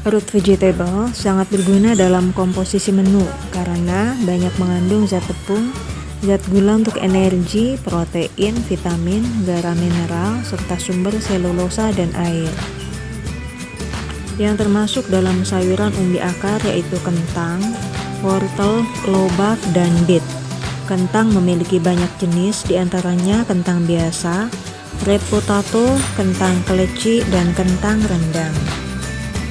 Root vegetable sangat berguna dalam komposisi menu karena banyak mengandung zat tepung, zat gula untuk energi, protein, vitamin, garam mineral, serta sumber selulosa dan air. Yang termasuk dalam sayuran umbi akar yaitu kentang, wortel, lobak, dan beet. Kentang memiliki banyak jenis, diantaranya kentang biasa, red potato, kentang keleci, dan kentang rendang.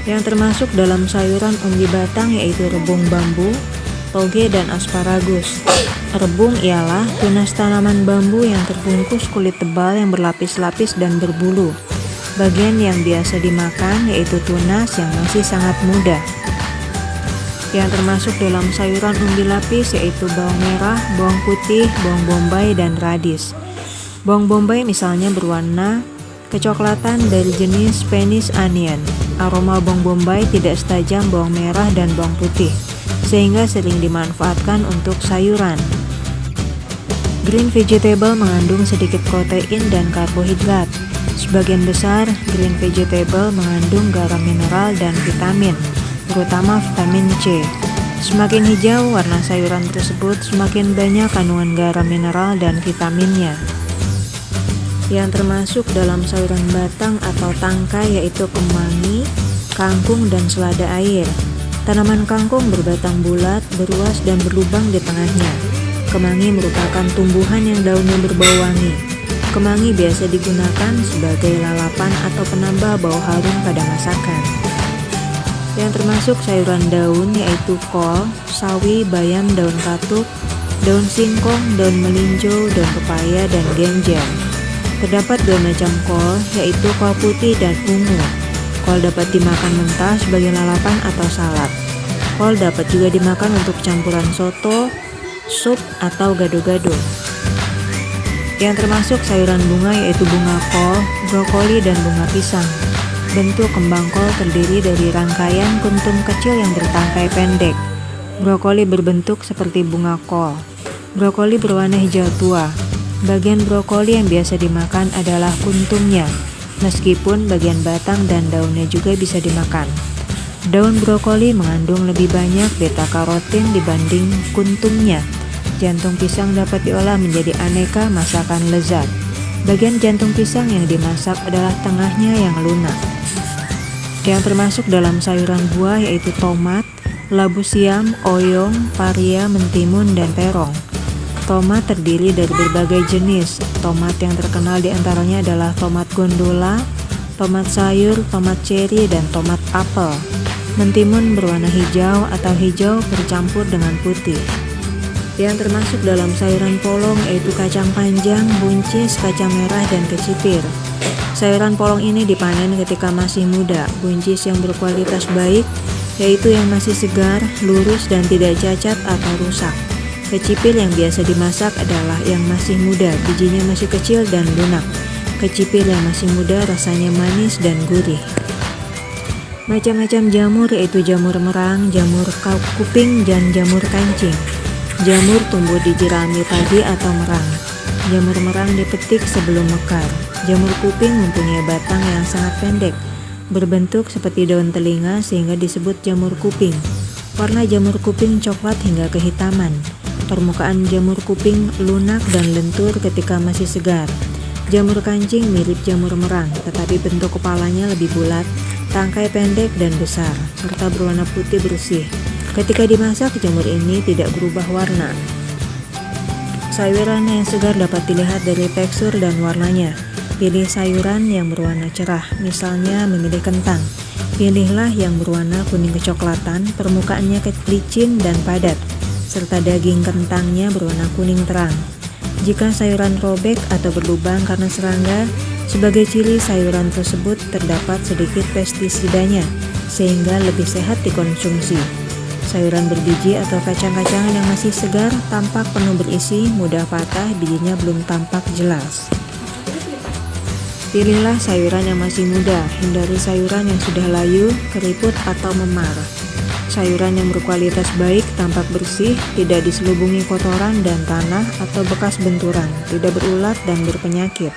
Yang termasuk dalam sayuran umbi batang yaitu rebung bambu, toge, dan asparagus. Rebung ialah tunas tanaman bambu yang terbungkus kulit tebal yang berlapis-lapis dan berbulu. Bagian yang biasa dimakan yaitu tunas yang masih sangat muda. Yang termasuk dalam sayuran umbi lapis yaitu bawang merah, bawang putih, bawang bombay, dan radis. Bawang bombay misalnya berwarna kecoklatan dari jenis Spanish onion. Aroma bawang bombay tidak setajam bawang merah dan bawang putih, sehingga sering dimanfaatkan untuk sayuran. Green vegetable mengandung sedikit protein dan karbohidrat. Sebagian besar green vegetable mengandung garam mineral dan vitamin, terutama vitamin C. Semakin hijau warna sayuran tersebut, semakin banyak kandungan garam mineral dan vitaminnya. Yang termasuk dalam sayuran batang atau tangkai yaitu kemangi, kangkung, dan selada air. Tanaman kangkung berbatang bulat, beruas, dan berlubang di tengahnya. Kemangi merupakan tumbuhan yang daunnya berbau wangi. Kemangi biasa digunakan sebagai lalapan atau penambah bau harum pada masakan. Yang termasuk sayuran daun yaitu kol, sawi, bayam, daun katuk, daun singkong, daun melinjo, daun pepaya, dan genjer. Terdapat dua macam kol, yaitu kol putih dan ungu. Kol dapat dimakan mentah sebagai lalapan atau salad. Kol dapat juga dimakan untuk campuran soto, sup, atau gado-gado. Yang termasuk sayuran bunga yaitu bunga kol, brokoli, dan bunga pisang. Bentuk kembang kol terdiri dari rangkaian kuntum kecil yang bertangkai pendek. Brokoli berbentuk seperti bunga kol. Brokoli berwarna hijau tua. Bagian brokoli yang biasa dimakan adalah kuntumnya, meskipun bagian batang dan daunnya juga bisa dimakan. Daun brokoli mengandung lebih banyak beta-karotin dibanding kuntumnya. Jantung pisang dapat diolah menjadi aneka masakan lezat. Bagian jantung pisang yang dimasak adalah tengahnya yang lunak. Yang termasuk dalam sayuran buah yaitu tomat, labu siam, oyong, paria, mentimun, dan terong. Tomat terdiri dari berbagai jenis. Tomat yang terkenal diantaranya adalah tomat gondola, tomat sayur, tomat ceri, dan tomat apel. Mentimun berwarna hijau atau hijau bercampur dengan putih. Yang termasuk dalam sayuran polong yaitu kacang panjang, buncis, kacang merah, dan kecipir. Sayuran polong ini dipanen ketika masih muda. Buncis yang berkualitas baik yaitu yang masih segar, lurus, dan tidak cacat atau rusak. Kecipir yang biasa dimasak adalah yang masih muda, bijinya masih kecil dan lunak. Kecipir yang masih muda rasanya manis dan gurih. Macam-macam jamur yaitu jamur merang, jamur kuping, dan jamur kancing. Jamur tumbuh di jerami padi atau merang. Jamur merang dipetik sebelum mekar. Jamur kuping mempunyai batang yang sangat pendek, berbentuk seperti daun telinga sehingga disebut jamur kuping. Warna jamur kuping coklat hingga kehitaman. Permukaan jamur kuping lunak dan lentur ketika masih segar. Jamur kancing mirip jamur merang, tetapi bentuk kepalanya lebih bulat, tangkai pendek dan besar, serta berwarna putih bersih. Ketika dimasak, jamur ini tidak berubah warna. Sayuran yang segar dapat dilihat dari tekstur dan warnanya. Pilih sayuran yang berwarna cerah, misalnya memilih kentang. Pilihlah yang berwarna kuning kecoklatan, permukaannya licin dan padat, serta daging kentangnya berwarna kuning terang. Jika sayuran robek atau berlubang karena serangga, sebagai ciri sayuran tersebut terdapat sedikit pestisidanya, sehingga lebih sehat dikonsumsi. Sayuran berbiji atau kacang-kacangan yang masih segar tampak penuh berisi, mudah patah, bijinya belum tampak jelas. Pilihlah sayuran yang masih muda, hindari sayuran yang sudah layu, keriput, atau memar. Sayuran yang berkualitas baik tampak bersih, tidak diselubungi kotoran dan tanah atau bekas benturan, tidak berulat dan berpenyakit.